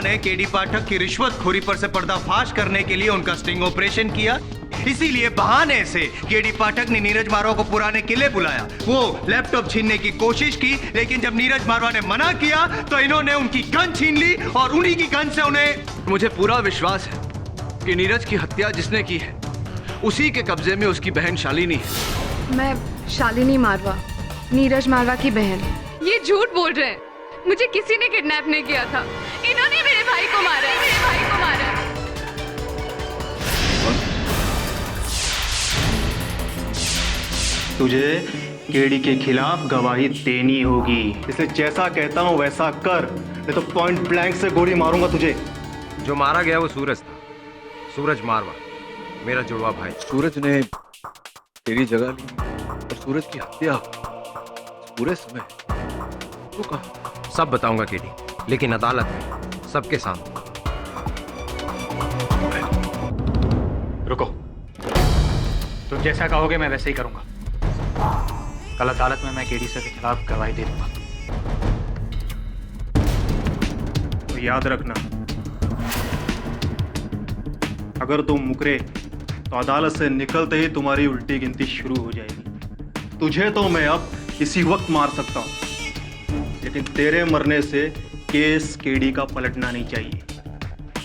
ने केडी पाठक की रिश्वतखोरी पर से पर्दाफाश करने के लिए उनका स्टिंग ऑपरेशन किया। इसीलिए बहाने से केडी पाठक ने नीरज मारवा को पुराने किले बुलाया। वो लैपटॉप छीनने की कोशिश की, लेकिन जब नीरज मारवा ने मना किया तो इन्होंने उनकी गन छीन ली और उन्हीं की गन से उन्हें। मुझे पूरा विश्वास है कि नीरज की हत्या जिसने की है उसी के कब्जे में उसकी बहन शालिनी है। मैं शालिनी मारवा, नीरज मारवा की बहन। ये झूठ बोल रहे हैं। मुझे किसी ने किडनैप नहीं किया था। इन्होंने मेरे भाई को मारा है, मेरे भाई को मारा है। तुझे केडी के खिलाफ गवाही देनी होगी, इसलिए जैसा कहता हूँ वैसा कर, नहीं तो पॉइंट ब्लैंक से गोली मारूंगा तुझे। जो मारा गया वो सूरज था, सूरज मारवा, मेरा जुड़वा भाई। सूरज ने तेरी जगह ली और सूरज की हत्या पूरे समय तो कहा। सब बताऊंगा केडी, लेकिन अदालत में सबके सामने। रुको, तुम जैसा कहोगे मैं वैसे ही करूंगा। कल अदालत में मैं केडी सर के खिलाफ गवाही दे दूंगा। तो याद रखना, अगर तुम मुकरे तो अदालत से निकलते ही तुम्हारी उल्टी गिनती शुरू हो जाएगी। तुझे तो मैं अब इसी वक्त मार सकता हूं, लेकिन तेरे मरने से केस केडी का पलटना नहीं चाहिए,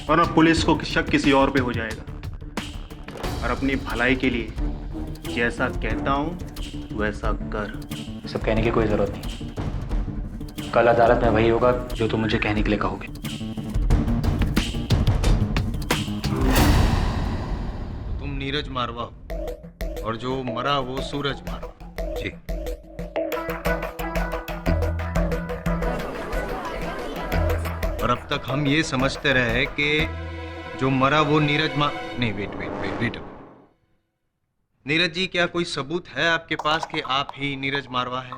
वरना पुलिस को शक किसी और पे हो जाएगा। और अपनी भलाई के लिए जैसा कहता हूं वैसा कर। ये सब कहने की कोई जरूरत नहीं। कल अदालत में वही होगा जो तुम मुझे कहने के लिए कहोगे। तुम नीरज मारवा हो और जो मरा वो सूरज मारवा। जी। और अब तक हम ये समझते रहे कि जो मरा वो नीरज नहीं, वेट। नीरज जी, क्या कोई सबूत है आपके पास कि आप ही नीरज मारवा हैं?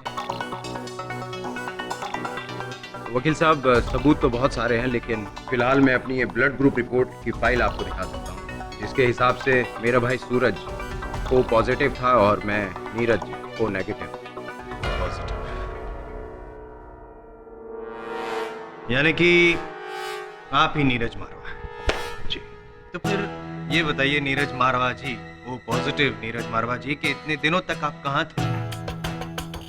वकील साहब, सबूत तो बहुत सारे हैं, लेकिन फिलहाल मैं अपनी ये ब्लड ग्रुप रिपोर्ट की फाइल आपको दिखा सकता हूँ, जिसके हिसाब से मेरा भाई सूरज को पॉजिटिव था और मैं नीरज को नेगेटिव। यानी कि आप ही नीरज मारवा हैं। जी। तो फिर ये बताइए नीरज मारवा जी, वो पॉजिटिव नीरज मारवा जी, कि इतने दिनों तक आप कहाँ थे?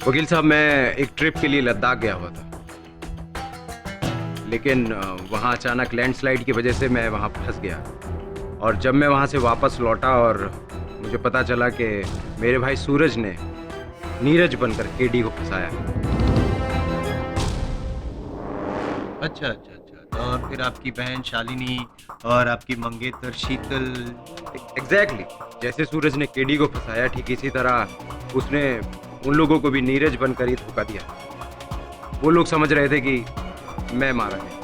वकील साहब, मैं एक ट्रिप के लिए लद्दाख गया हुआ था, लेकिन वहाँ अचानक लैंडस्लाइड की वजह से मैं वहाँ फंस गया। और जब मैं वहाँ से वापस लौटा और मुझे पता चला कि मेरे भाई सूरज ने नीरज बनकर केडी को फंसाया। अच्छा। और फिर आपकी बहन शालिनी और आपकी मंगेतर शीतल। एग्जैक्टली, जैसे सूरज ने केडी को फंसाया, ठीक इसी तरह उसने उन लोगों को भी नीरज बनकर ही धोखा दिया। वो लोग समझ रहे थे कि मैं मारा गया।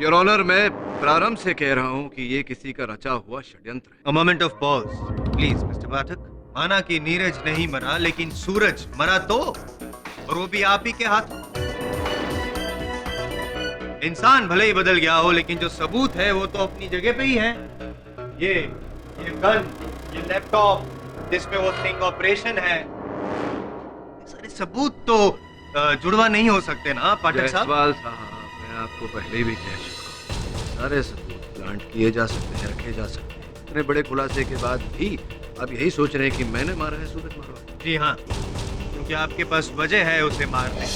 योर ऑनर, मैं प्रारंभ से कह रहा हूं कि ये किसी का रचा हुआ षड्यंत्र है। A moment of pause, please mister Pathak. माना कि नीरज नहीं मरा, लेकिन सूरज मरा तो, और वो भी आप ही के हाथ। इंसान भले ही बदल गया हो, लेकिन जो सबूत है वो तो अपनी जगह पे ही है। ये गन, ये लैपटॉप जिसमें वो स्टिंग ऑपरेशन है, ये सारे सबूत तो जुड़वा नहीं हो सकते ना पाठक साहब? जयसवाल साहब, मैं आपको पहले भी कह चुका हूं, सारे सबूत प्लांट किए जा सकते हैं, रखे जा सकते हैं। इतने बड़े खुलासे के बाद भी आप यही सोच रहे हैं कि मैंने मारा है सूरज मारवा? जी हाँ, क्योंकि आपके पास वजह है उसे मारने।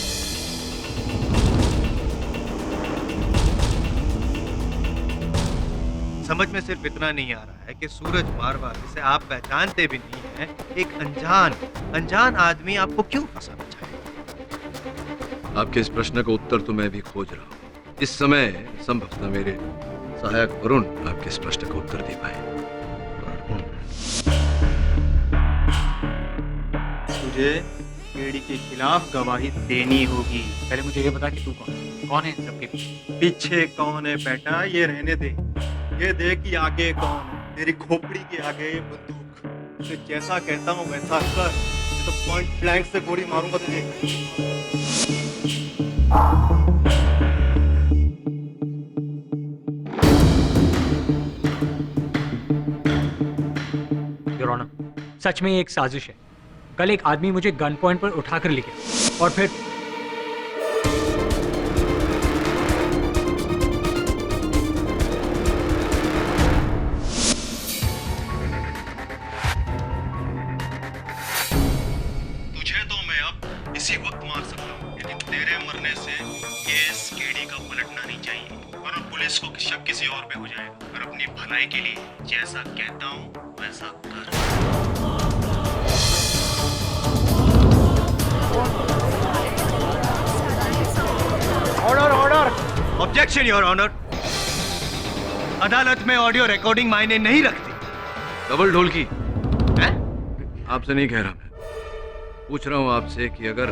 समझ में सिर्फ इतना नहीं आ रहा है कि सूरज मारवा, जिसे आप पहचानते भी नहीं हैं, एक अनजान आदमी आपको क्यों फंसाना चाहे? आपके इस प्रश्न का उत्तर तो मैं भी खोज रहा हूँ। इस समय संभवतः मेरे सहायक वरुण आपके इस प्रश्न का उत्तर दे पाए। तुझे केडी के खिलाफ गवाही देनी होगी। पहले मुझे ये बता कि तू कौन है इन सबके पीछे कौन है बेटा, ये रहने दे। ये देख कि आगे कौन है। तेरी खोपड़ी के आगे ये बंदूक। मैं जैसा कहता हूँ वैसा कर, तो पॉइंट ब्लैंक से गोली मारूंगा तुझे। योर ऑनर, सच में ये एक साजिश है। कल एक आदमी मुझे गन पॉइंट पर उठाकर ले गया और फिर के मरने से केस केडी का पलटना नहीं चाहिए, वरना पुलिस को शक किसी और पे हो जाएगा। और अपनी भलाई के लिए जैसा कहता हूँ वैसा कर। Order order. Objection your honour. अदालत में ऑडियो रिकॉर्डिंग मायने नहीं रखती। डबल ढोल की हैं? आपसे नहीं कह रहा, मैं पूछ रहा हूँ आपसे कि अगर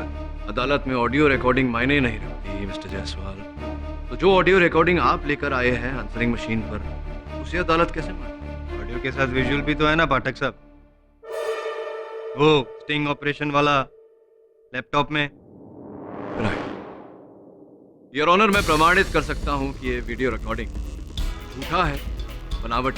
अदालत में ऑडियो रिकॉर्डिंग मायने नहीं रखती मिस्टर जायसवाल, तो जो ऑडियो रिकॉर्डिंग आप लेकर आए हैं आंसरिंग मशीन पर, उसे अदालत कैसे माने? ऑडियो के साथ विजुअल भी तो है ना पाठक साहब, वो स्टिंग ऑपरेशन वाला लैपटॉप में। राइट योर ऑनर, मैं प्रमाणित कर सकता हूँ कि ये वीडियो रिकॉर्डिंग झूठा है, बनावट।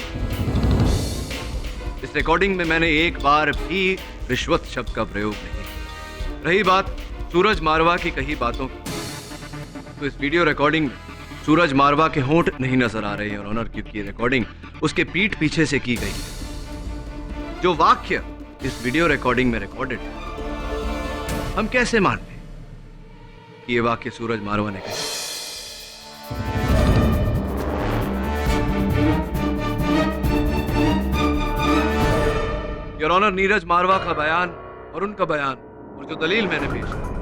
इस रिकॉर्डिंग में मैंने एक बार भी रिश्वत शब्द का प्रयोग नहीं किया। रही बात सूरज मारवा की कही बातों की, तो इस वीडियो रिकॉर्डिंग में सूरज मारवा के होंठ नहीं नजर आ रहे हैं और ऑनर, क्योंकि रिकॉर्डिंग उसके पीठ पीछे से की गई है। जो वाक्य इस वीडियो रिकॉर्डिंग में रिकॉर्डेड है, हम कैसे मान लें कि ये वाक्य सूरज मारवा ने कहा? योर ऑनर, नीरज मारवा का बयान और उनका बयान और जो दलील मैंने पेश की,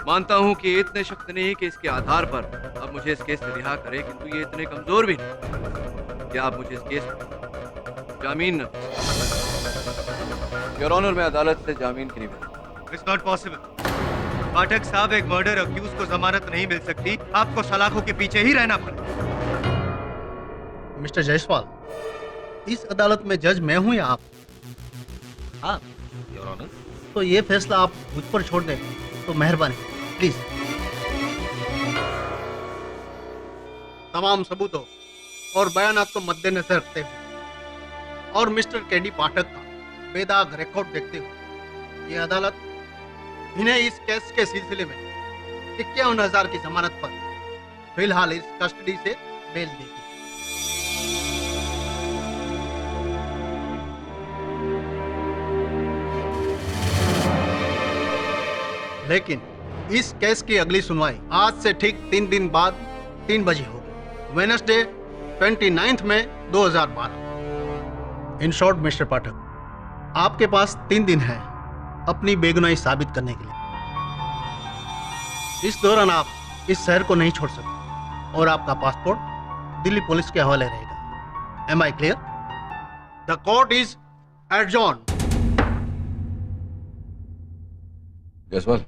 मानता हूं कि ये इतने शक्त नहीं कि इसके आधार पर आप मुझे इस केस से रिहा करें, किंतु ये इतने कमजोर भी नहीं कि आप मुझे इस केस में जामीन न। योर ऑनर, मैं अदालत से जामीन की नहीं मिली। It's not possible. पाठक साहब, एक मर्डर अक्यूज को जमानत नहीं मिल सकती, आपको सलाखों के पीछे ही रहना पड़ेगा। मिस्टर जायसवाल, इस अदालत में जज मैं हूं या आप? हाँ योर ऑनर। तो ये फैसला आप मुझ पर छोड़ दें तो मेहरबानी, प्लीज। तमाम सबूतों और बयानात को मद्देनजर रखते हुए और मिस्टर केडी पाठक का बेदाग रिकॉर्ड देखते हुए, ये अदालत इन्हें इस केस के सिलसिले में 51,000 की जमानत पर फिलहाल इस कस्टडी से बेल देगी। लेकिन इस केस की अगली सुनवाई आज से ठीक 3 दिन बाद 3 बजे होगी, Wednesday 29 May 2012। In short mister Pathak, आपके पास 3 दिन है अपनी बेगुनाही साबित करने के लिए। इस दौरान आप इस शहर को नहीं छोड़ सकते और आपका पासपोर्ट दिल्ली पुलिस के हवाले रहेगा। Am I clear? The court is adjourn. Jaiswal,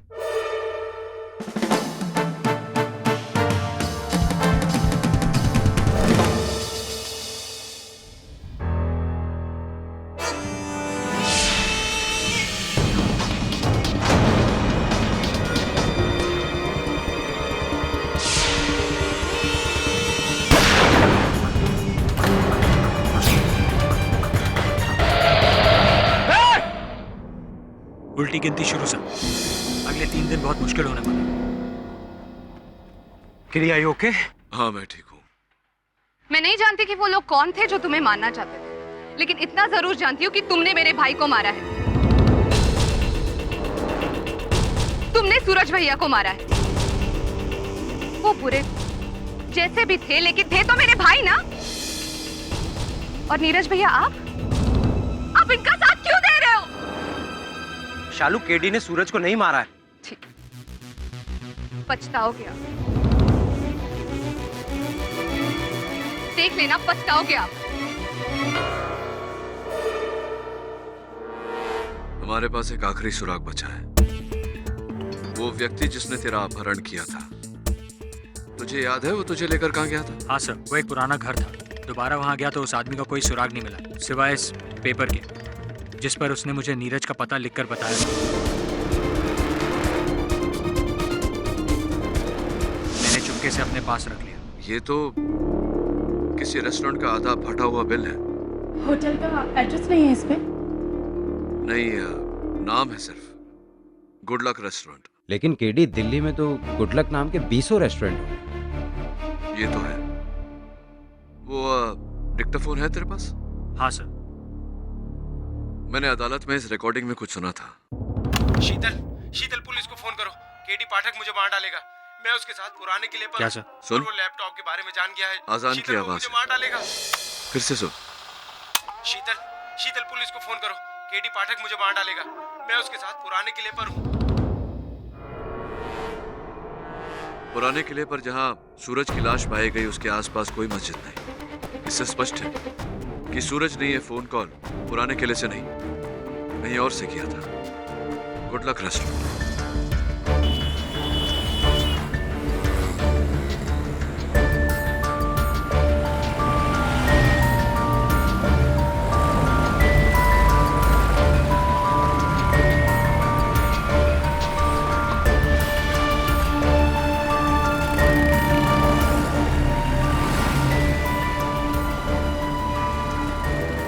उल्टी गिनती शुरू सर। अगले 3 दिन बहुत मुश्किल होने वाले। किरी, आई ओके? हाँ मैं ठीक हूँ। मैं नहीं जानती कि वो लोग कौन थे जो तुम्हें मारना चाहते थे, लेकिन इतना जरूर जानती हूँ कि तुमने मेरे भाई को मारा है। तुमने सूरज भैया को मारा है। वो बुरे जैसे भी थे, लेकिन थे तो मेरे भाई ना। और नीरज भैया, आप इनका साथ क्यों दे रहे हो? शालू, केडी ने सूरज को नहीं मारा है। ठीक, पछताओगे आप। देख लेना, पछताओगे आप। हमारे पास एक आखिरी सुराग बचा है, वो व्यक्ति जिसने तेरा अपहरण किया था। तुझे याद है वो तुझे लेकर कहाँ गया था? हाँ सर, वो एक पुराना घर था। दोबारा वहाँ गया तो उस आदमी का कोई सुराग नहीं मिला, सिवाय इस पेपर के जिस पर उसने मुझे नीरज का पता लिखकर बताया। मैंने चुपके से अपने पास रख लिया। ये तो किसी रेस्टोरेंट का आधा फटा हुआ बिल है। होटल का एड्रेस नहीं है इस पे? नहीं, नाम है सिर्फ गुड लक रेस्टोरेंट। लेकिन केडी, दिल्ली में तो गुड लक नाम के 20 रेस्टोरेंट हैं। ये तो है। वो डिक्टाफोन है तेरे पास? हाँ सर। मैंने अदालत में इस रिकॉर्डिंग में कुछ सुना था। शीतल, पुलिस को फोन करो। केडी पाठक मुझे मार डालेगा। मैं उसके साथ पुराने किले पर क्या सर? सुन। और वो लैपटॉप के बारे में जान गया है। आजान की शीतल वो आवाज मुझे है। मार डालेगा। फिर से सुन। शीतल पुलिस को फोन करो। केडी पाठक मुझे मार डालेगा। मैं उसके साथ पुराने किले पर हूँ। पुराने किले पर जहां सूरज की लाश पाई गई उसके आसपास कोई मस्जिद नहीं। इससे स्पष्ट है कि सूरज ने यह फोन कॉल पुराने किले से नहीं, कहीं और से किया था। Good luck restaurant.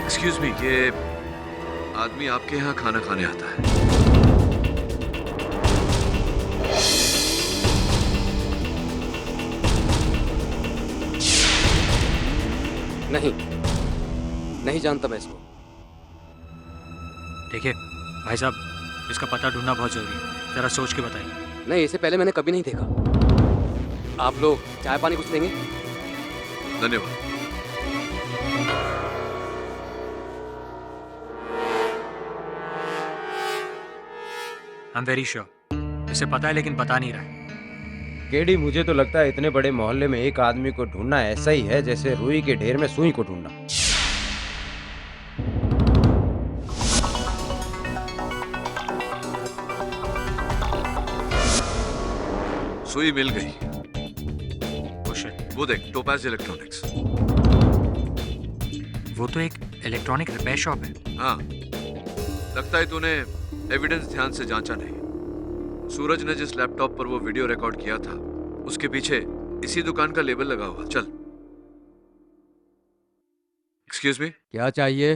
Excuse me, ये आदमी आपके यहाँ खाना खाने आता है? नहीं जानता मैं इसको। देखिए भाई साहब, इसका पता ढूंढना बहुत जरूरी है, जरा सोच के बताइए। नहीं, इसे पहले मैंने कभी नहीं देखा। आप लोग चाय पानी कुछ लेंगे? धन्यवाद। आई एम वेरी श्योर इसे पता है, लेकिन बता नहीं रहा है। केडी, मुझे तो लगता है इतने बड़े मोहल्ले में एक आदमी को ढूंढना ऐसा ही है जैसे रुई के ढेर में सुई को ढूंढना। सुई मिल गई। Oh shit, वो देख, टोपाज इलेक्ट्रॉनिक्स। वो तो एक इलेक्ट्रॉनिक रिपेयर शॉप है। हाँ, लगता है तूने एविडेंस ध्यान से जांचा नहीं। सूरज ने जिस लैपटॉप पर वो वीडियो रिकॉर्ड किया था उसके पीछे इसी दुकान का लेबल लगा हुआ। चल। एक्सक्यूज मी, क्या चाहिए?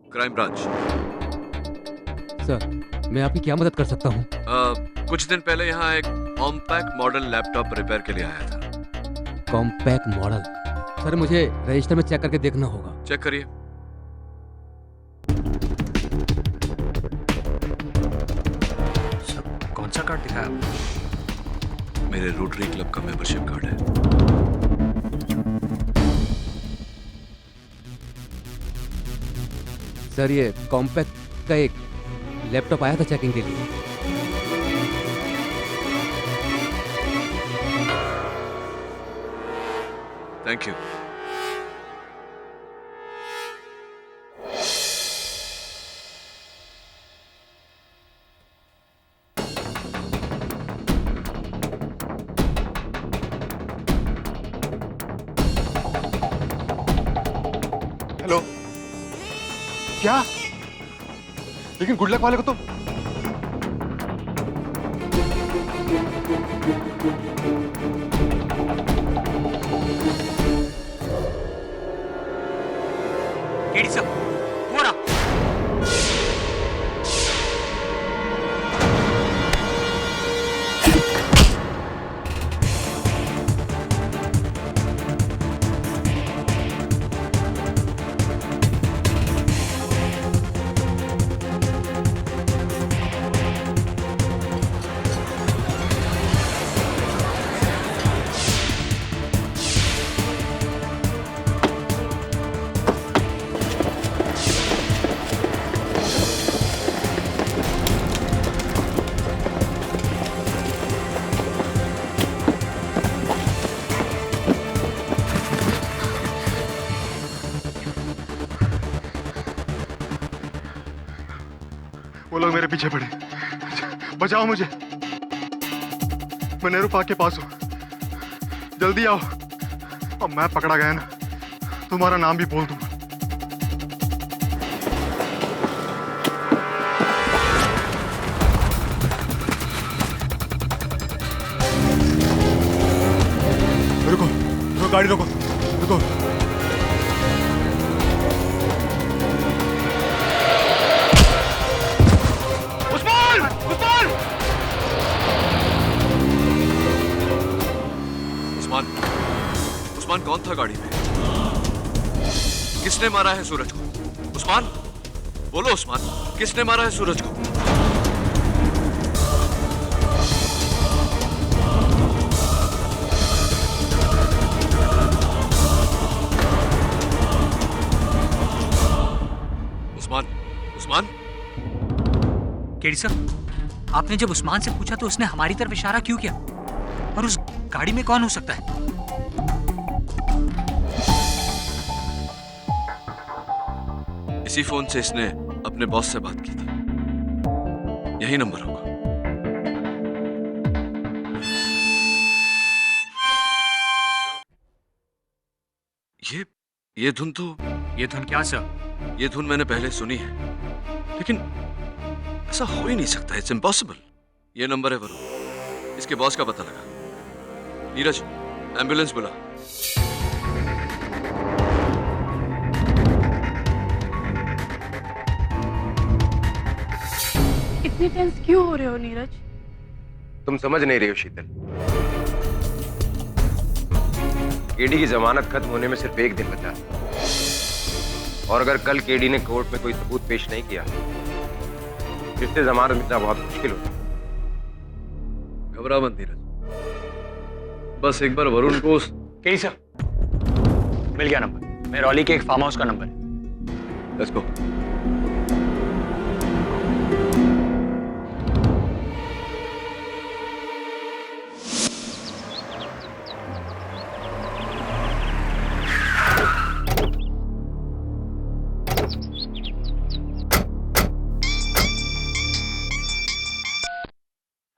Crime branch. सर, मैं आपकी क्या मदद कर सकता हूँ? कुछ दिन पहले यहाँ एक कॉम्पैक्ट मॉडल लैपटॉप रिपेयर के लिए आया था। Compact model? सर, मुझे रजिस्टर में चेक करके देखना होगा। चेक करिए। सर, कौन सा कार्ड दिखाया आपने? मेरे रोटरी क्लब का मेंबरशिप कार्ड है। सर, ये कॉम्पैक्ट का एक लैपटॉप आया था चेकिंग के लिए। Thank you. हेलो। क्या? लेकिन गुडलक वाले को तो केडी साहब, वो रहा। वो लोग मेरे पीछे पड़े। बचाओ मुझे। मैं नेहरू पार्क के पास हूँ। जल्दी आओ। अब मैं पकड़ा गया ना, तुम्हारा नाम भी बोल दूंगा। रुको, रुको, गाड़ी रोको, रुको। उस्मान कौन था गाड़ी में? किसने मारा है सूरज को? उस्मान, बोलो उस्मान, किसने मारा है सूरज को? उस्मान? केडी सर, आपने जब उस्मान से पूछा तो उसने हमारी तरफ इशारा क्यों किया? और उस गाड़ी में कौन हो सकता है? इसी फोन से इसने अपने बॉस से बात की थी। यही नंबर होगा। ये धुन तो ये धुन क्या सर? ये धुन मैंने पहले सुनी है, लेकिन ऐसा हो ही नहीं सकता। It's impossible. ये नंबर है वरुण, इसके बॉस का पता लगा। नीरज, एम्बुलेंस बुला। इतने टेंस क्यों हो रहे हो नीरज? तुम समझ नहीं रही हो शीतल। केडी की जमानत खत्म होने में सिर्फ एक दिन बचा है। और अगर कल केडी ने कोर्ट में कोई सबूत पेश नहीं किया, इससे जमानत मिलना बहुत मुश्किल होता। घबरा मत नीरज, बस एक बार वरुण को केडी सर, मिल गया नंबर। मैं रॉली के एक फार्म हाउस का नंबर है। Let's go.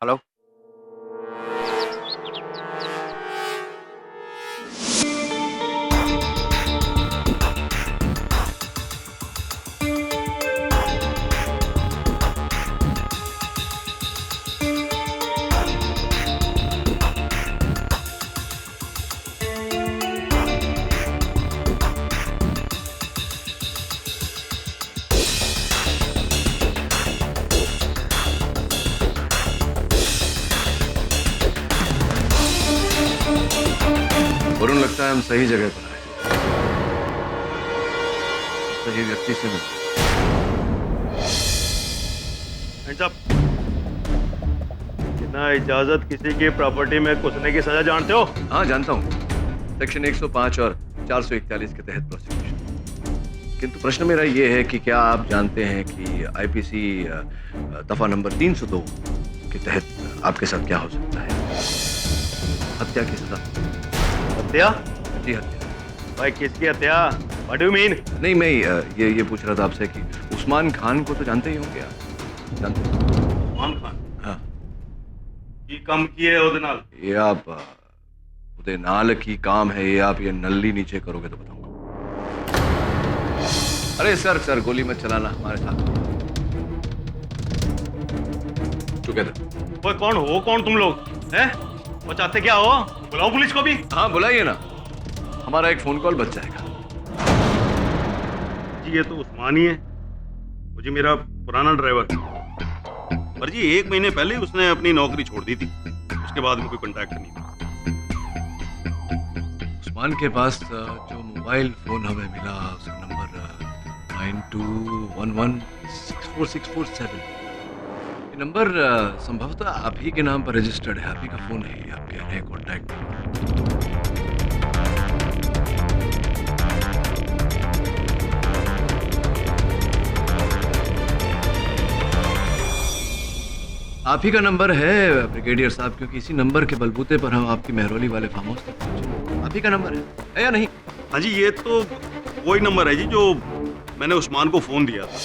हेलो, वरुण, लगता है हम सही जगह पर आए, सही व्यक्ति से मिले। बिना इजाजत किसी की प्रॉपर्टी में घुसने की सजा जानते हो? हाँ, जानता हूँ। सेक्शन 105 और 441 के तहत प्रोसिक्यूशन। किंतु प्रश्न मेरा ये है कि क्या आप जानते हैं कि आईपीसी दफा नंबर 302 के तहत आपके साथ क्या हो सकता है? हत्या की सजा। हत्या? जी, हत्या। भाई किसकी हत्या? What do you mean? नहीं, मैं ये पूछ रहा था आपसे कि उस्मान खान को तो जानते ही होंगे आप। जानते हैं? उस्मान खान? हाँ। की कम किए ਉਹਦੇ ਨਾਲ? ये आप उदय नाल की काम है, ये आप ये नल्ली नीचे करोगे तो बताऊंगा। अरे सर गोली मत चलाना हमारे साथ। टुगेदर। ओए कौन हो? कौन तुम लोग हैं? वो चाहते क्या हो? बुलाओ पुलिस को भी। हाँ, बुलाइए ना, हमारा एक फोन कॉल बच जाएगा। जी ये तो उस्मान ही है, वो जी मेरा पुराना ड्राइवर। पर जी 1 महीने पहले उसने अपनी नौकरी छोड़ दी थी, उसके बाद में कोई कांटेक्ट नहीं था। उस्मान के पास जो मोबाइल फोन हमें मिला, उसका नंबर 9211646447। ये नंबर संभवतः आप ही के नाम पर रजिस्टर्ड है। आप ही का फोन है, आपके नए कॉन्टैक्ट। आप ही का नंबर है ब्रिगेडियर साहब, क्योंकि इसी नंबर के बलबूते पर हम आपकी मेहरौली वाले फार्म हाउस तक पहुंचे। आप ही का नंबर है या नहीं? हाँ जी, ये तो वही नंबर है जी जो मैंने उस्मान को फोन दिया था।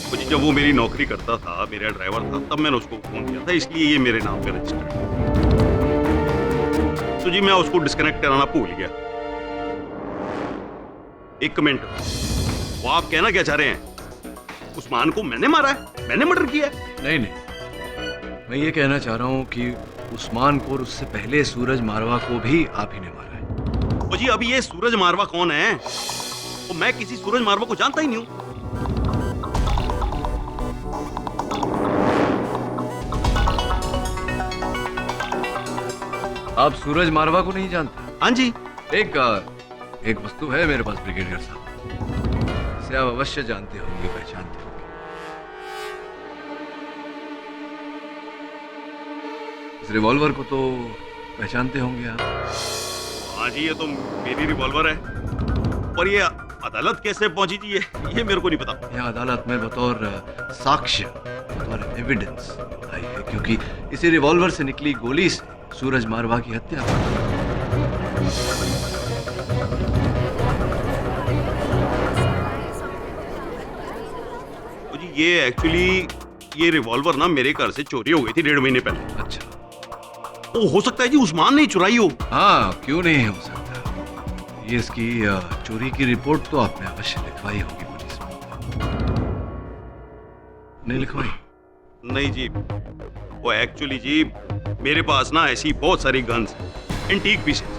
तो जी जब वो मेरी नौकरी करता था, मेरा ड्राइवर था, तब मैंने उसको फोन दिया था, इसलिए ये मेरे नाम पे रजिस्टर्ड है। तो जी मैं उसको डिस्कनेक्ट कराना भूल गया। एक मिनट, वो आप कहना क्या चाह रहे हैं? उस्मान को मैंने मारा है? मैंने मर्डर किया है? नहीं, मैं ये कहना चाह रहा हूँ कि उस्मान को और उससे पहले सूरज मारवा को भी आप ही ने मारा है। ओ जी अभी ये सूरज मारवा कौन है? तो मैं किसी सूरज मारवा को जानता ही नहीं हूँ। आप सूरज मारवा को नहीं जानते? हाँ जी। एक वस्तु है मेरे पास ब्रिगेडियर साहब, इसे आप अवश्य जानते होंगे, पहचानते होंगे। इस रिवॉल्वर को तो पहचानते होंगे आप। हाँ जी, ये तो मेरी रिवॉल्वर है, पर ये अदालत कैसे पहुंची जी ये मेरे को नहीं पता। यह अदालत में बतौर साक्ष्य, बतौर एविडेंस आई है, क्योंकि इसी रिवॉल्वर से निकली गोली से सूरज मारवा की हत्या हुई। तो जी ये एक्चुअली ये रिवॉल्वर ना मेरे घर से चोरी हो गई थी 1.5 महीने पहले। अच्छा, तो हो सकता है जी उस्मान ने चुराई हो। हाँ, क्यों नहीं हो सकता। ये इसकी चोरी की रिपोर्ट तो आपने अवश्य लिखवाई होगी पुलिस में। नहीं लिखवाई? नहीं जी, वो एक्चुअली जी मेरे पास ना ऐसी बहुत सारी गन्स एंटीक पीसेस,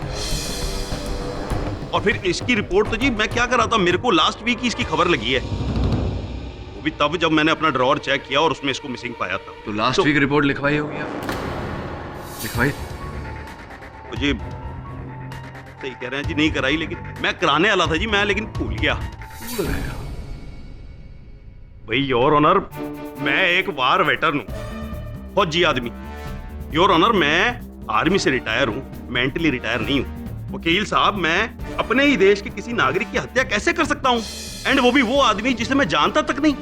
और फिर इसकी रिपोर्ट तो जी मैं क्या कर रहा था, मेरे को लास्ट वीक ही इसकी खबर लगी है, वो भी तब जब मैंने अपना ड्रॉअर चेक किया और उसमें इसको मिसिंग पाया था। तो लास्ट वीक रिपोर्ट लिखवाई होगी आप? लिखवाई? तो जी सही कह रहे हैं जी, नहीं कराई, लेकिन मैं कराने वाला था जी, मैं लेकिन भूल गया। भाई योर ऑनर, मैं एक वार वेटरन हूं, फौजी आदमी। योर ऑनर, मैं आर्मी से रिटायर हूं, मेंटली रिटायर नहीं हूं। वकील साहब, मैं अपने ही देश के किसी नागरिक की हत्या कैसे कर सकता हूं, एंड वो भी वो आदमी जिसे मैं जानता तक नहीं,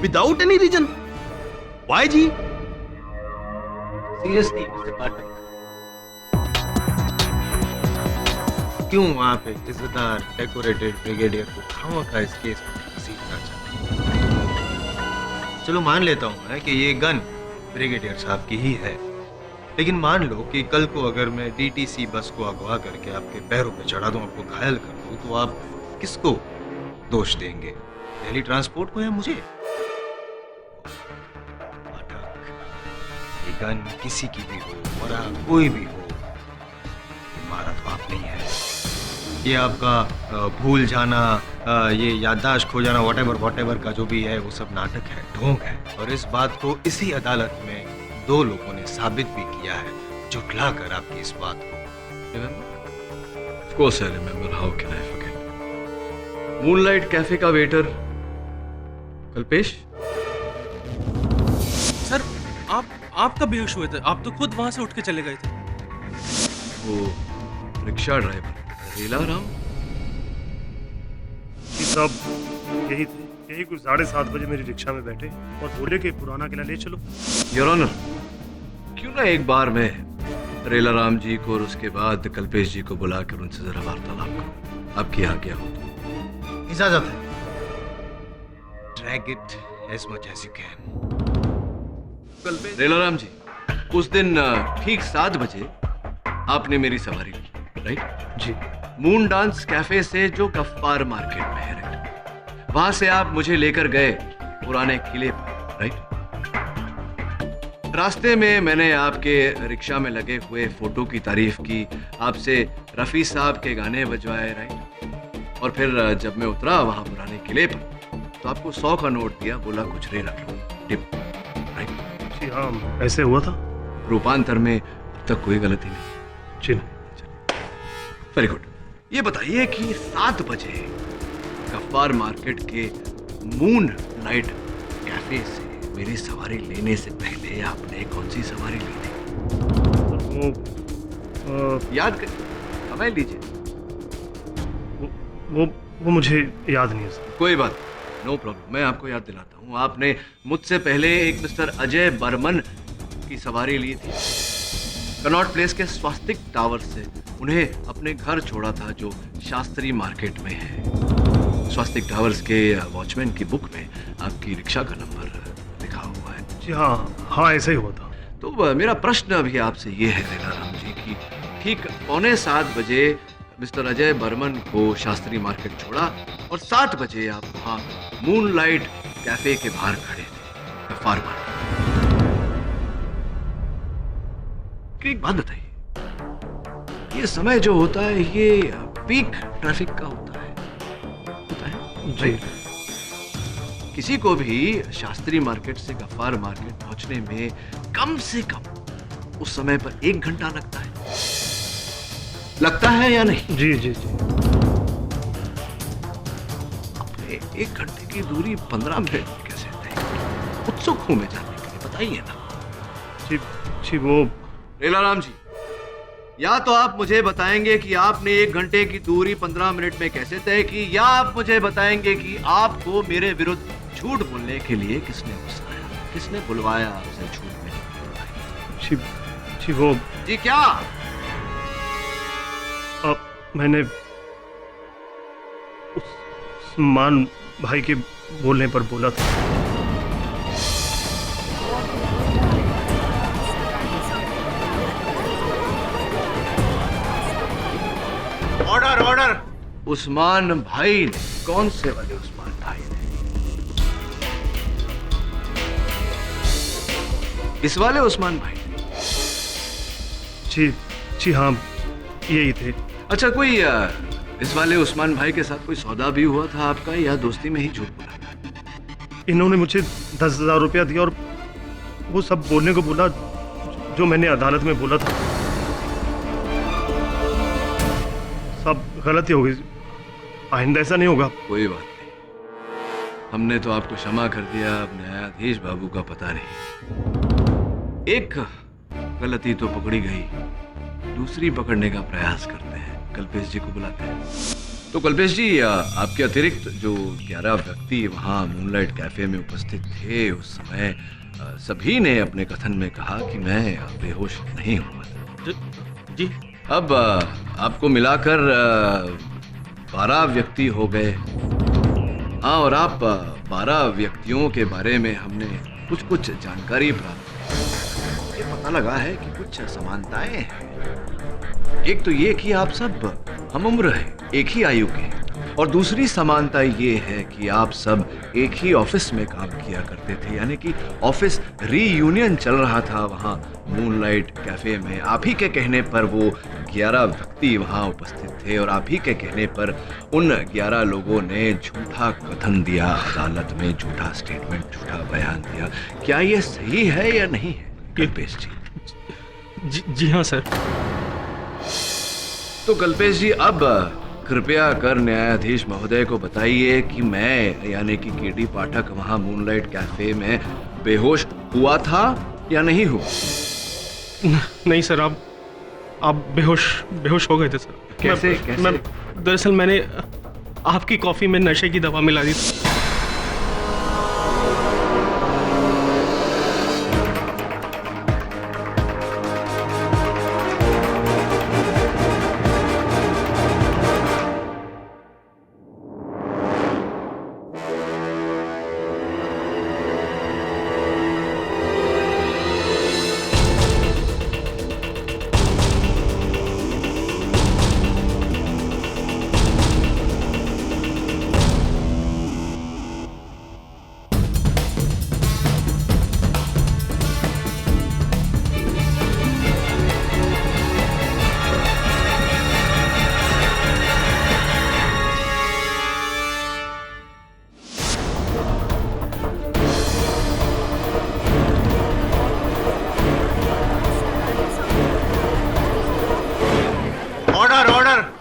विदाउट एनी रीजन? वाई जी? सीरियसली मिस्टर पाठक, क्यों आप एक इज्जतदार डेकोरेटेड ब्रिगेडियर को खामखा इस केस में घसीटना चाहते हैं? चलो मान लेता हूं मैं कि ये गन ब्रिगेडियर साहब की ही है, लेकिन मान लो कि कल को अगर मैं डीटीसी बस को अगवा करके आपके पैरों पे चढ़ा दूं, आपको घायल कर दूं, तो आप किसको दोष देंगे, दिल्ली ट्रांसपोर्ट को या मुझे? पाठक, ये गन किसी की भी हो, मरा कोई भी हो, मारा तो आप नहीं है। ये आपका भूल जाना, ये याददाश्त खो जाना, वॉटेवर का जो भी है, वो सब नाटक है, ढोंग है, और इस बात को इसी अदालत में 2 लोगों ने साबित भी किया है, झुठला कर आपकी इस बात को। Of course I remember. How can I forget? Moonlight cafe का वेटर कल्पेश। सर, आप कब बेहोश हुए थे? आप तो खुद वहां से उठ के चले गए थे। वो रिक्शा ड्राइवर रेला राम साहब यही थे, यही कुछ 7:30 बजे मेरी रिक्शा में बैठे और बोले कि पुराना किला ले चलो। योर ऑनर, क्यों ना एक बार मैं रेला राम जी को और उसके बाद कल्पेश जी को बुलाकर उनसे जरा वार्तालाप करूं, आपकी आज्ञा हो तो। इजाजत है। Drag it as much as you can. रेला राम जी, उस दिन ठीक 7 बजे आपने मेरी सवारी ली, राइट? जी। मून डांस कैफे से जो गफ्फार मार्केट में है, राइट? वहां से आप मुझे लेकर गए पुराने किले पर, राइट? रास्ते में मैंने आपके रिक्शा में लगे हुए फोटो की तारीफ की, आपसे रफी साहब के गाने बजवाए, राइट? और फिर जब मैं उतरा वहां पुराने किले पर, तो आपको 100 का नोट दिया, बोला कुछ रे रख लो, टिप, राइट? जी हाँ, ऐसे हुआ था। रूपांतर में अब तक कोई गलती नहीं? जी। Very good. ये बताइए कि 7 बजे गफ्फार मार्केट के मून लाइट कैफे से मेरी सवारी लेने से पहले आपने कौन सी सवारी ली थी? याद कर, समय लीजिए। वो मुझे याद नहीं है सर। कोई बात, नो प्रॉब्लम, मैं आपको याद दिलाता हूँ। आपने मुझसे पहले एक मिस्टर अजय बर्मन की सवारी ली थी, कनॉट प्लेस के स्वास्तिक टावर से उन्हें अपने घर छोड़ा था, जो शास्त्री मार्केट में है। स्वास्तिक टावर्स के वॉचमैन की बुक में आपकी रिक्शा का नंबर लिखा हुआ है। जी हाँ, ऐसा ही हुआ था। तो मेरा प्रश्न अभी आपसे ये है रेला राम जी कि ठीक 6:45 बजे मिस्टर अजय बर्मन को शास्त्री मार्केट छोड़ा और 7 बजे आप वहाँ मूनलाइट कैफे के बाहर खड़े थे, गफ्फार मार्केट। एक बात बताइए, ये समय जो होता है ये पीक ट्रैफिक का होता है जी। किसी को भी शास्त्री मार्केट से गफ्फार मार्केट पहुंचने में कम से कम उस समय पर 1 घंटा लगता है या नहीं? जी जी जी। अपने 1 घंटे की दूरी 15 मिनट में कैसे तय? उत्सुक हूं मैं जानने के लिए, बताइए ना। जी वो रेला राम जी, या तो आप मुझे बताएंगे कि आपने 1 घंटे की दूरी 15 मिनट में कैसे तय की, या आप मुझे बताएंगे कि आपको मेरे विरुद्ध झूठ बोलने के लिए किसने उकसाया, किसने बुलवाया आपसे झूठ बोलने के लिए। जी वो जी क्या? मैंने उस्मान भाई के बोलने पर बोला था। Order order. उस्मान भाई ने? कौन से वाले उस्मान भाई ने? इस वाले उस्मान भाई ने? जी हाँ, यही थे। अच्छा, कोई इस वाले उस्मान भाई के साथ कोई सौदा भी हुआ था आपका, या दोस्ती में ही झूठ बोला? इन्होंने मुझे 10,000 रुपया दिया और वो सब बोलने को बोला जो मैंने अदालत में बोला था। सब गलती हो गई, आइंदा ऐसा नहीं होगा। कोई बात नहीं, हमने तो आपको क्षमा कर दिया। अब न्यायाधीश बाबू का पता नहीं। एक गलती तो पकड़ी गई, दूसरी पकड़ने का प्रयास करते हैं। कल्पेश जी को बुलाते हैं। तो कल्पेश जी, आपके अतिरिक्त जो 11 व्यक्ति वहाँ मूनलाइट कैफे में उपस्थित थे उस समय, सभी ने अपने कथन में कहा कि मैं बेहोश नहीं हुआ था। जी। अब आपको मिलाकर 12 व्यक्ति हो गए। हाँ, और आप 12 व्यक्तियों के बारे में हमने कुछ जानकारी प्राप्त की। ये पता लगा है कि कुछ समानताएं हैं। एक तो ये कि आप सब हम उम्र हैं, एक ही आयु के, और दूसरी समानता ये है कि आप सब एक ही ऑफिस में काम किया करते थे, यानी कि ऑफिस रीयूनियन चल रहा था वहाँ मूनलाइट कैफे में। आप ही के कहने पर वो 11 व्यक्ति वहाँ उपस्थित थे, और आप ही के कहने पर उन 11 लोगों ने झूठा कथन दिया अदालत में, झूठा स्टेटमेंट, झूठा बयान दिया। क्या ये सही है या नहीं है कल्पेश जी? जी हाँ सर। तो कल्पेश जी, अब कृपया कर न्यायाधीश महोदय को बताइए कि मैं यानी कि केडी पाठक वहां मूनलाइट कैफे में बेहोश हुआ था या नहीं हुआ? नहीं सर, आप बेहोश हो गए थे सर। कैसे? दरअसल मैंने आपकी कॉफी में नशे की दवा मिला दी थी।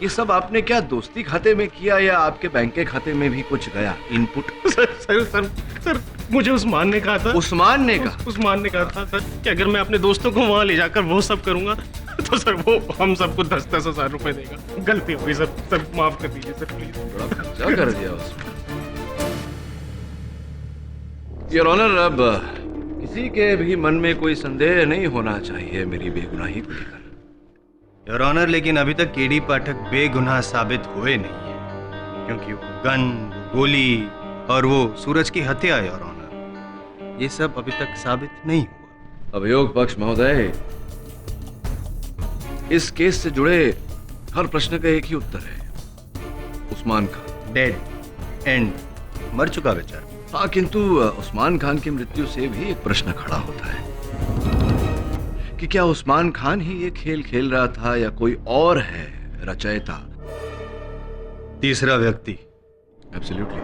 ये सब आपने क्या दोस्ती खाते में किया, या आपके बैंक के खाते में भी कुछ गया इनपुट? सर, मुझे उस्मान ने कहा था। उस्मान ने कहा? उस्मान ने कहा था सर कि अगर मैं अपने दोस्तों को वहाँ ले जाकर वो सब करूंगा तो सर वो हम सबको 10-10 हजार रुपए देगा। गलती हो गई सर, माफ कर दीजिए सर प्लीज। बड़ा खर्चा कर दिया उसमें। योर ऑनर, अब किसी के भी मन में कोई संदेह नहीं होना चाहिए मेरी बेगुनाही को लेकर। योर ऑनर, लेकिन अभी तक केडी पाठक बेगुनाह साबित हुए नहीं है, क्योंकि वो गन, गोली और वो सूरज की हत्या, योर ऑनर, ये सब अभी तक साबित नहीं हुआ। अभियोग पक्ष महोदय, इस केस से जुड़े हर प्रश्न का एक ही उत्तर है, उस्मान खान डेड, एंड, मर चुका बेचारा। हाँ, किंतु उस्मान खान की मृत्यु से भी एक प्रश्न खड़ा होता है कि क्या उस्मान खान ही ये खेल खेल रहा था, या कोई और है रचयिता, तीसरा व्यक्ति? एब्सोल्युटली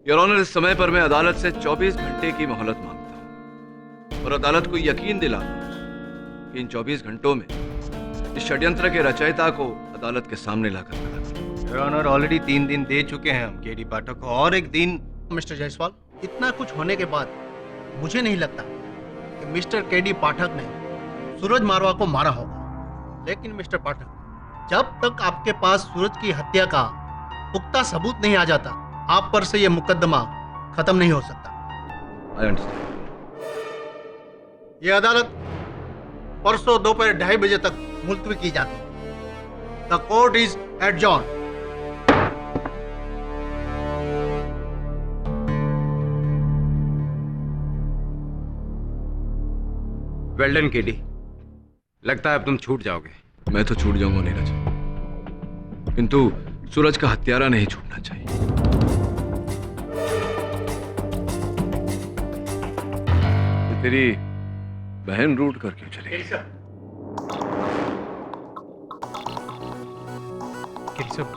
योर ऑनर, इस समय पर मैं अदालत से 24 घंटे की मोहलत मांगता हूं, और अदालत को यकीन दिलाता हूं कि इन 24 घंटों में इस षड्यंत्र के रचयिता को अदालत के सामने लाकर खड़ा करें। योर ऑनर, ऑलरेडी 3 दिन दे चुके हैं हम केडी पाठक को, और एक दिन। मिस्टर जायसवाल, इतना कुछ होने के बाद मुझे नहीं लगता कि मिस्टर केडी पाठक ने सूरज मारवा को मारा होगा। लेकिन मिस्टर पाठक, जब तक आपके पास सूरज की हत्या का पुख्ता सबूत नहीं आ जाता, आप पर से यह मुकदमा खत्म नहीं हो सकता। I understand. यह अदालत परसों दोपहर 2:30 बजे तक मुलतवी की जाती है। The court is adjourn. Well done KD. लगता है अब तुम छूट जाओगे। मैं तो छूट जाऊंगा नीरज, किंतु सूरज का हत्यारा नहीं छूटना चाहिए। ये तेरी बहन रूट कर क्यों चली गई?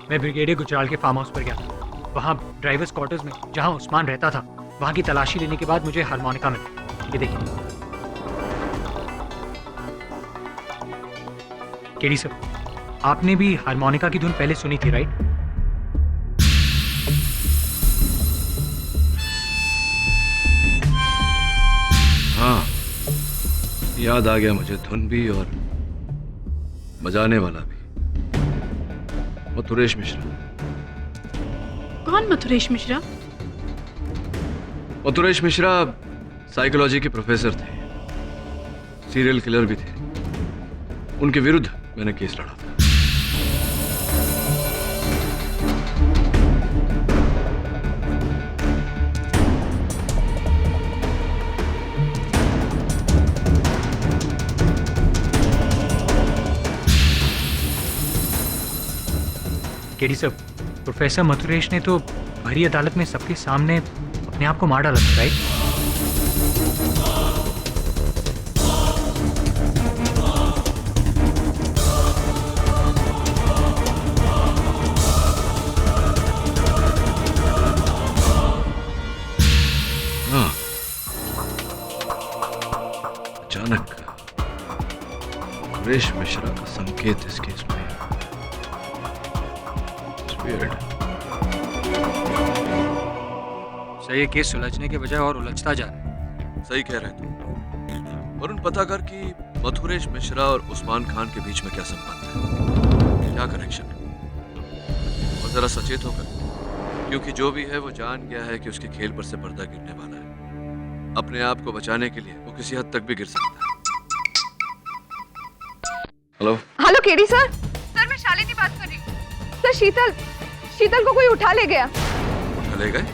मैं ब्रिगेडियर गुजराल के फार्म हाउस पर गया था। वहाँ ड्राइवर्स क्वार्टर्स में जहाँ उस्मान रहता था, वहाँ की तलाशी लेने के बाद मुझे हारमोनिका मिला। ये देखिए। केडी सर, आपने भी हारमोनिका की धुन पहले सुनी थी, राइट? हाँ, याद आ गया मुझे, धुन भी और बजाने वाला भी। मथुरेश मिश्रा। कौन मथुरेश मिश्रा? मथुरेश मिश्रा साइकोलॉजी के प्रोफेसर थे, सीरियल किलर भी थे। उनके विरुद्ध मैंने केस लड़ा था। केडी सर, प्रोफेसर मथुरेश ने तो भरी अदालत में सबके सामने अपने आप को मार डाला था, राइट? हाँ, अचानक मथुरेश मिश्रा का संकेत इस केस में। सर, ये केस सुलझने के बजाय और उलझता जा रहा है। सही कह रहे तुम। वरुण, पता कर कि मथुरेश मिश्रा और उस्मान खान के बीच में क्या संबंध है, क्या कनेक्शन है। और जरा सचेत होकर, क्योंकि जो भी है वो जान गया है कि उसके खेल पर से पर्दा गिरने वाला है। अपने आप को बचाने के लिए वो किसी हद तक भी गिर सकता है। Hello hello KD sir. Sir, मैं शालिनी बात कर रही हूँ। सर, शीतल को कोई उठा ले गया। उठा ले गए?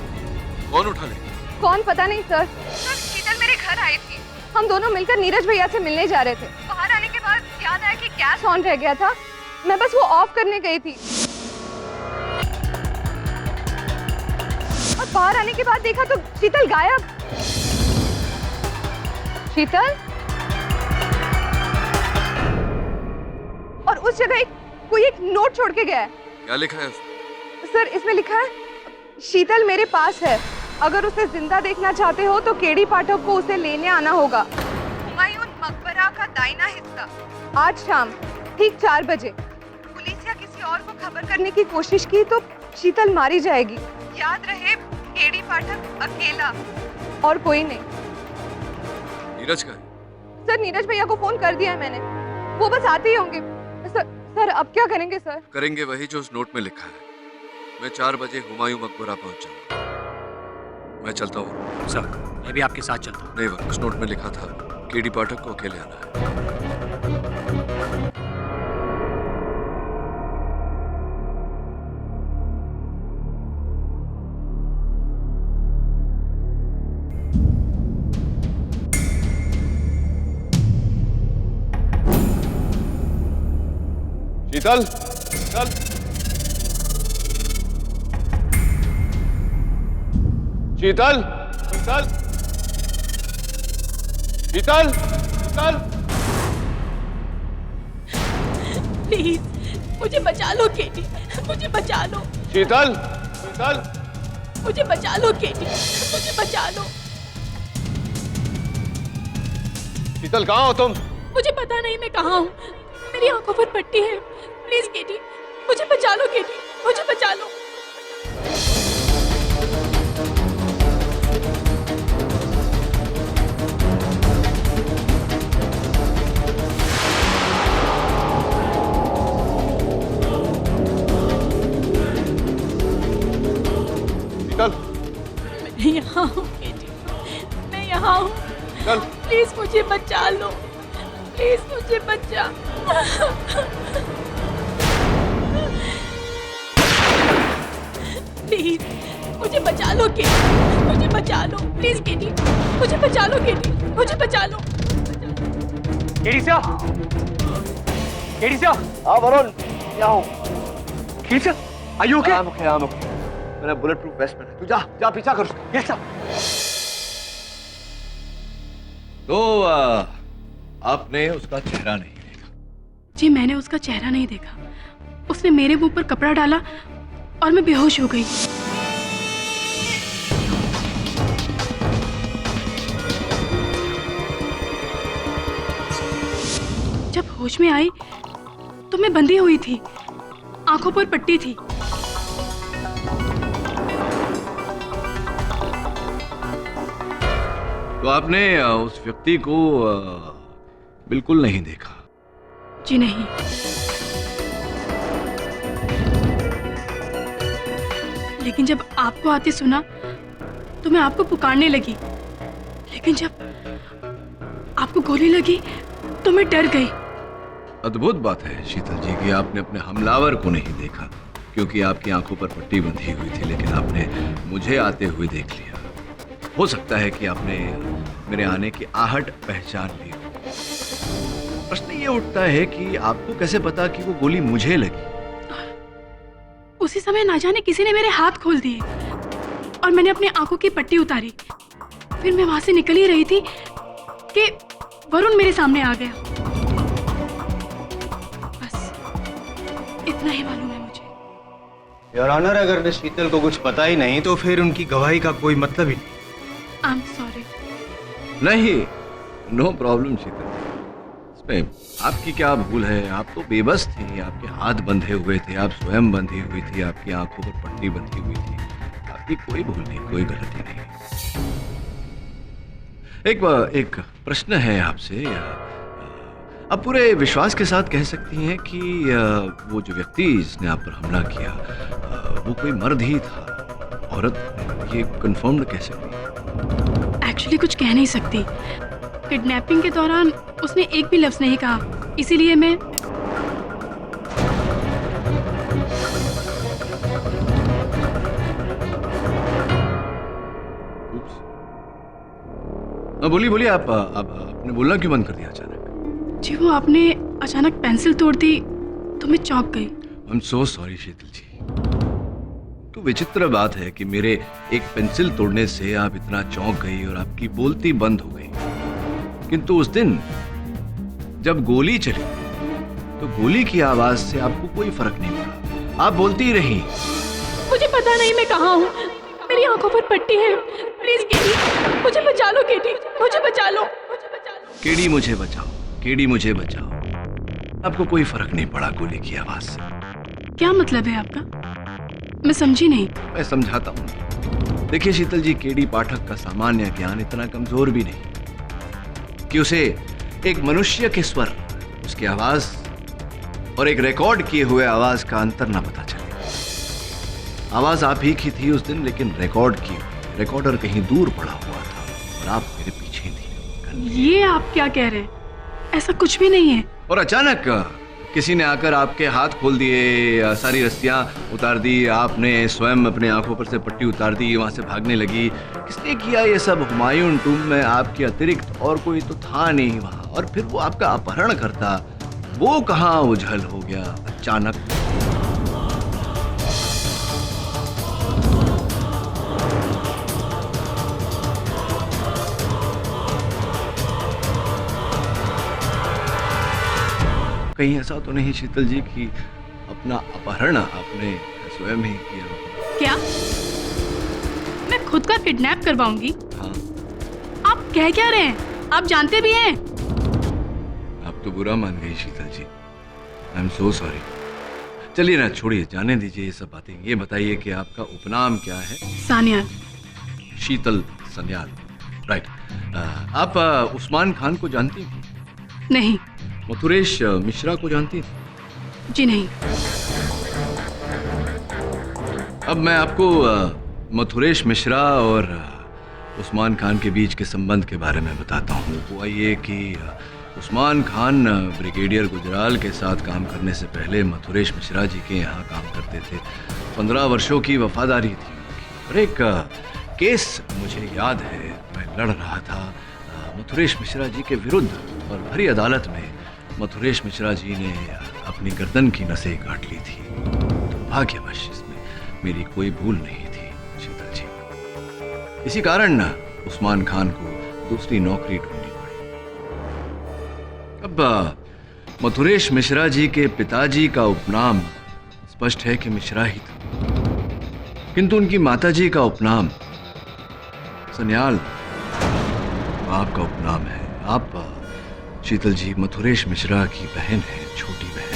कौन उठा ले गया? कौन पता नहीं सर। सर, शीतल मेरे घर आई थी। हम दोनों मिलकर नीरज भैया से मिलने जा रहे थे। बाहर आने के बाद याद आया कि गैस ऑन रह गया था। मैं बस वो ऑफ करने गई थी और बाहर आने के बाद देखा तो शीतल गायब। शीतल, और उस जगह कोई एक नोट छोड़ के गया है। क्या लिखा है उसमें? सर, इसमें लिखा है, शीतल मेरे पास है। अगर उसे जिंदा देखना चाहते हो तो केडी पाठक को उसे लेने आना होगा। हुमायूं मकबरा का दाहिना हिस्सा, आज शाम ठीक 4 बजे। पुलिस या किसी और को खबर करने की कोशिश की तो शीतल मारी जाएगी। याद रहे, केडी पाठक अकेला और कोई नहीं। नीरज का? सर, नीरज भैया को फोन कर दिया है मैंने, वो बस आते ही होंगे। सर, अब क्या करेंगे सर? करेंगे वही जो उस नोट में लिखा है। मैं 4 बजे हुमायूं मकबरा पहुंच जाऊंगा। मैं चलता हूँ। सर, मैं भी आपके साथ चलता हूँ। नहीं, उस नोट में लिखा था केडी पाठक को अकेले आना है। शीतल, शीतल, शीतल, शीतल, शीतल, शीतल। प्लीज मुझे बचा लो केडी, मुझे बचा लो। शीतल, शीतल, मुझे बचा लो केडी, मुझे बचा लो। शीतल, कहाँ हो तुम? मुझे पता नहीं मैं कहाँ हूँ। मेरी आंखों पर पट्टी है। प्लीज केडी, मुझे बचा लो केडी, मुझे बचा लो। मैं यहाँ हूँ केटी, मैं यहाँ हूँ। प्लीज मुझे बचा लो, प्लीज मुझे बचा। प्लीज मुझे बचा लो केटी, मुझे बचा लो प्लीज केटी, मुझे बचा लो केटी, मुझे बचा लो। KD sir, KD sir. हाँ वरुण, क्या हूँ? KD sir, are you okay? I'm okay. मैंने बुलेट प्रूफ वेस्ट पहना है। तू जा पीछा कर उसका। Yes sir. तो आपने उसका चेहरा नहीं देखा? जी मैंने उसका चेहरा नहीं देखा। उसने मेरे मुंह पर कपड़ा डाला और मैं बेहोश हो गई। जब होश में आई तो मैं बंधी हुई थी, आंखों पर पट्टी थी। तो आपने उस व्यक्ति को बिल्कुल नहीं देखा? जी नहीं। लेकिन जब आपको आते सुना तो मैं आपको पुकारने लगी, लेकिन जब आपको गोली लगी तो मैं डर गई। अद्भुत बात है शीतल जी कि आपने अपने हमलावर को नहीं देखा, क्योंकि आपकी आंखों पर पट्टी बंधी हुई थी, लेकिन आपने मुझे आते हुए देख लिया। हो सकता है कि आपने मेरे आने की आहट पहचान ली। प्रश्न ये उठता है कि आपको कैसे पता कि वो गोली मुझे लगी? उसी समय ना जाने किसी ने मेरे हाथ खोल दिए और मैंने अपनी आंखों की पट्टी उतारी। फिर मैं वहां से निकल ही रही थी कि वरुण मेरे सामने आ गया। बस इतना ही मालूम है मुझे। योर ऑनर, अगर शीतल को कुछ पता ही नहीं तो फिर उनकी गवाही का कोई मतलब ही नहीं। I am sorry. नहीं, नो प्रॉब्लम शीतल। इसमें आपकी क्या भूल है? आप तो बेबस थी, आपके हाथ बंधे हुए थे, आप स्वयं बंधी हुई थी, आपकी आंखों पर पट्टी बंधी हुई थी। आपकी कोई भूल नहीं, कोई गलती नहीं। एक प्रश्न है आपसे। आप पूरे विश्वास के साथ कह सकती हैं कि वो जो व्यक्ति जिसने आप पर हमला किया वो कोई मर्द ही था, औरत? ये कंफर्म्ड कह सकती हैं? एक्चुअली कुछ कह नहीं सकती। किडनैपिंग के दौरान उसने एक भी लफ्ज नहीं कहा, इसीलिए मैं बोलिए आप आपने बोलना क्यों बंद कर दिया अचानक? जी वो आपने अचानक पेंसिल तोड़ दी तो मैं चौंक गई। आई एम सो सॉरी शीतल जी। तो विचित्र बात है कि मेरे एक पेंसिल तोड़ने से आप इतना चौंक गई और आपकी बोलती बंद हो गई, किंतु उस दिन जब गोली चली तो गोली की आवाज से आपको कोई फर्क नहीं पड़ा, आप बोलती ही रही। मुझे पता नहीं मैं कहाँ हूँ, मेरी आंखों पर पट्टी है। प्लीज केडी, मुझे बचा लो केडी, मुझे बचा लो। केडी मुझे बचाओ, केडी मुझे बचाओ। आपको कोई फर्क नहीं पड़ा गोली की आवाज से। क्या मतलब है आपका? मैं समझी नहीं। मैं समझाता हूँ। देखिए शीतल जी, केडी पाठक का सामान्य ज्ञान इतना कमजोर भी नहीं कि उसे एक मनुष्य के स्वर, उसकी आवाज और एक रिकॉर्ड किए हुए आवाज का अंतर ना पता चले। आवाज आप ही की थी उस दिन, लेकिन रिकॉर्ड की रिकॉर्डर कहीं दूर पड़ा हुआ था और आप मेरे पीछे थी। ये आप क्या कह रहे हैं? ऐसा कुछ भी नहीं है। और अचानक किसी ने आकर आपके हाथ खोल दिए, सारी रस्सियां उतार दी, आपने स्वयं अपने आंखों पर से पट्टी उतार दी, वहां से भागने लगी। किसने किया ये सब? हुमायूं टूम में आपके अतिरिक्त और कोई तो था नहीं वहां। और फिर वो आपका अपहरण करता, वो कहाँ उझल हो गया अचानक? कहीं ऐसा तो नहीं शीतल जी कि अपना अपहरण आपने स्वयं ही किया? क्या मैं खुद का किडनैप करवाऊंगी? हाँ। आप कह क्या रहे हैं? आप जानते भी हैं। आप तो बुरा मान गई शीतल जी। I am so sorry. चलिए ना, छोड़िए, जाने दीजिए ये सब बातें। ये बताइए कि आपका उपनाम क्या है? सानियाल। शीतल सन्याल, राइट। आप उस्मान खान को जानती हैं? नहीं। मथुरेश मिश्रा को जानती हैं? जी नहीं। अब मैं आपको मथुरेश मिश्रा और उस्मान खान के बीच के संबंध के बारे में बताता हूँ। हुआ ये कि उस्मान खान ब्रिगेडियर गुजराल के साथ काम करने से पहले मथुरेश मिश्रा जी के यहाँ काम करते थे। 15 वर्षों की वफादारी थी उनकी। और एक केस मुझे याद है, मैं लड़ रहा था मथुरेश मिश्रा जी के विरुद्ध और भरी अदालत में मथुरेश मिश्रा जी ने अपनी गर्दन की नसें काट ली थी। दुर्भाग्यवश इसमें मेरी कोई भूल नहीं थी शीतल जी। इसी कारण उस्मान खान को दूसरी नौकरी ढूंढनी पड़ी। अब मथुरेश मिश्रा जी के पिताजी का उपनाम स्पष्ट है कि मिश्रा ही था, किंतु उनकी माताजी का उपनाम सन्याल आपका उपनाम है। आप शीतल जी मथुरेश मिश्रा की बहन है, छोटी बहन।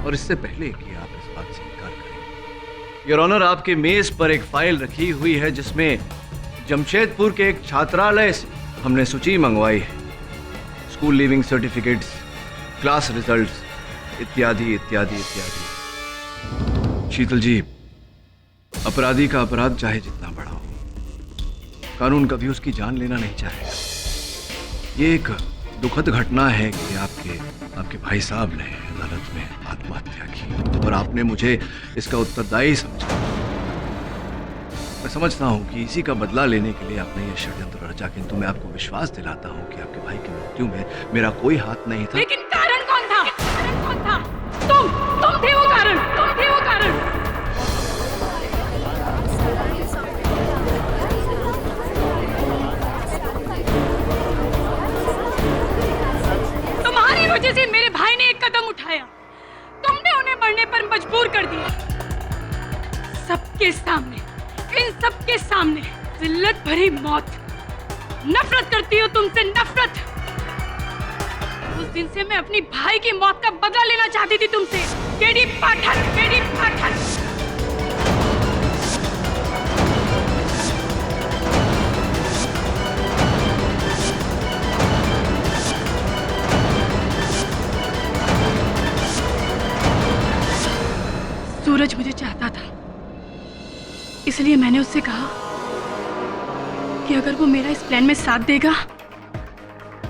और इससे पहले कि आप इस बात से इनकार करें, योर ऑनर, आपके मेज पर एक फाइल रखी हुई है जिसमें जमशेदपुर के एक छात्रालय से हमने सूची मंगवाई है। School leaving certificates, class results, इत्यादि इत्यादि इत्यादि। शीतल जी, अपराधी का अपराध चाहे जितना बड़ा हो, कानून कभी उसकी जान लेना नहीं चाहेगा। ये एक दुखद घटना है कि आपके भाई साहब ने अदालत में आत्महत्या की और आपने मुझे इसका उत्तरदायी समझा। मैं समझता हूं कि इसी का बदला लेने के लिए आपने ये षड्यंत्र रचा, किंतु मैं आपको विश्वास दिलाता हूं कि आपके भाई की मृत्यु में मेरा कोई हाथ नहीं था। लेकिन कारण कौन था? कारण कौन था? तुम थे वो कारण, तुम थे वो कारण। तुम्हारी वजह से मेरे भाई ने एक कदम उठाया, तुमने उन्हें मरने पर मजबूर कर दिया। सबके सामने, इन सबके सामने जिल्लत भरी मौत। नफरत करती हो तुमसे, नफरत। उस दिन से मैं अपनी भाई की मौत का बदला लेना चाहती थी तुमसे, केडी पाठक, केडी पाठक। सूरज मुझे चाहता था, इसलिए मैंने उससे कहा कि अगर वो मेरा इस प्लान में साथ देगा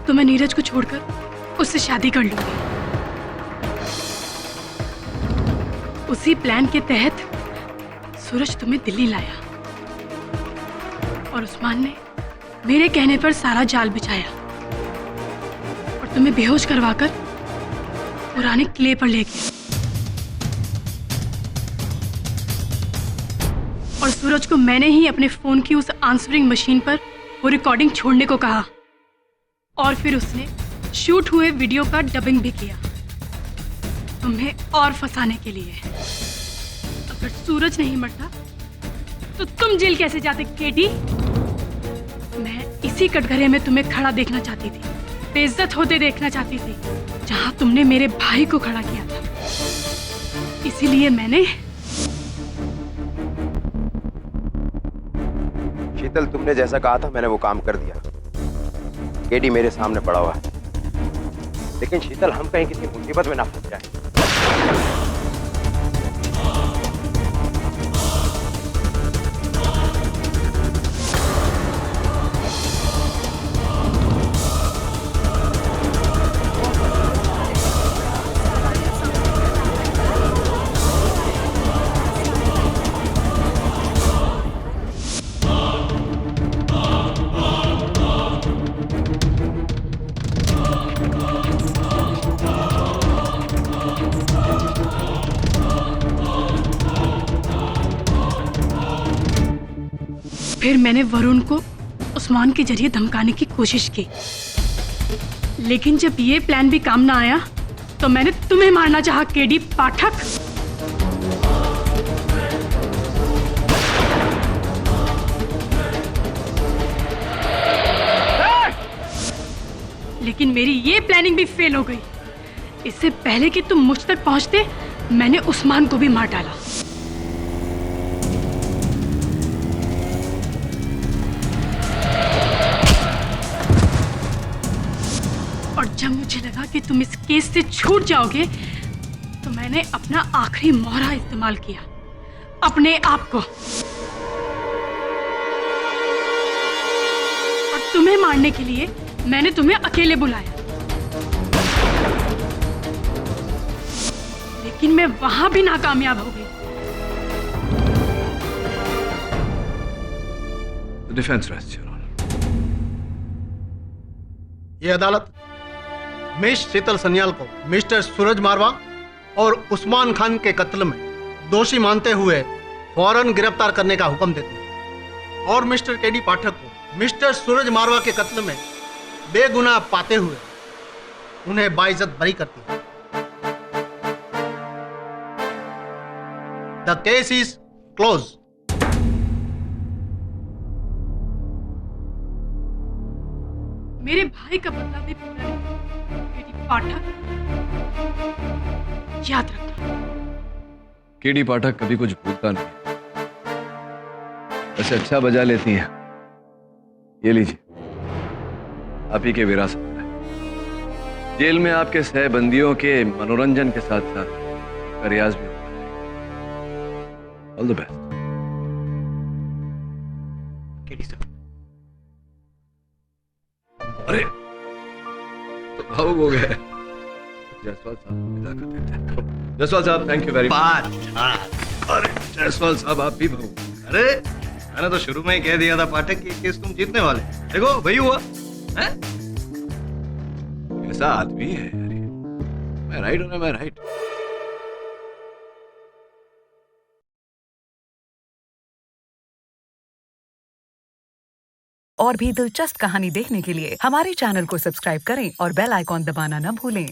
तो मैं नीरज को छोड़कर उससे शादी कर लूंगी। उसी प्लान के तहत सूरज तुम्हें दिल्ली लाया और उस्मान ने मेरे कहने पर सारा जाल बिछाया और तुम्हें बेहोश करवाकर पुराने किले पर ले गया। और सूरज को मैंने ही अपने फोन की उस आंसरिंग मशीन पर वो रिकॉर्डिंग छोड़ने को कहा और फिर उसने शूट हुए वीडियो का डबिंग भी किया, तुम्हें और फंसाने के लिए। अगर सूरज नहीं मरता तो तुम जेल कैसे जाते केडी? मैं इसी कटघरे में तुम्हें खड़ा देखना चाहती थी, बेइज्जत होते देखना चाहती थी, जहां तुमने मेरे भाई को खड़ा किया था। इसीलिए मैंने शीतल, तुमने जैसा कहा था मैंने वो काम कर दिया। केडी मेरे सामने पड़ा हुआ है, लेकिन शीतल हम कहीं किसी मुसीबत में ना फंस जाए। फिर मैंने वरुण को उस्मान के जरिए धमकाने की कोशिश की, लेकिन जब ये प्लान भी काम ना आया तो मैंने तुम्हें मारना चाहा केडी पाठक। लेकिन मेरी ये प्लानिंग भी फेल हो गई। इससे पहले कि तुम मुझ तक पहुंचते मैंने उस्मान को भी मार डाला। जब मुझे लगा कि तुम इस केस से छूट जाओगे तो मैंने अपना आखिरी मोहरा इस्तेमाल किया, अपने आप को। और तुम्हें मारने के लिए मैंने तुम्हें अकेले बुलाया, लेकिन मैं वहां भी नाकामयाब हो गई। Defence rest your honour. ये अदालत मिस शीतल सन्याल को मिस्टर सूरज मारवा और उस्मान खान के कत्ल में दोषी मानते हुए फौरन गिरफ्तार करने का हुक्म देती है और मिस्टर केडी पाठक को मिस्टर सूरज मारवा के कत्ल में बेगुनाह पाते हुए उन्हें बाइज्जत बरी करती है। The case is close. मेरे भाई का बदला भी पूरा नहीं, केडी पाठक, याद रखना। केडी पाठक कभी कुछ भूलता नहीं, वैसे अच्छा बजा लेती हैं। ये लीजिए, आप ही के विरासत में। जेल में आपके सहबंदियों के मनोरंजन के साथ साथ का रियाज भी होगा। All the best. KD sir. अरे तो भावुक हो गए। जायसवाल साहब विदा कर देते हैं। जायसवाल साहब, थैंक यू वेरी मच। अरे जायसवाल साहब, आप भी भावुक। अरे मैंने तो शुरू में ही कह दिया था पाठक कि केस तुम जीतने वाले। देखो वही हुआ है? ऐसा आदमी है यार ये। मैं राइट हूं ना, मैं राइट। और भी दिलचस्प कहानी देखने के लिए हमारे चैनल को सब्सक्राइब करें और बेल आइकॉन दबाना न भूलें।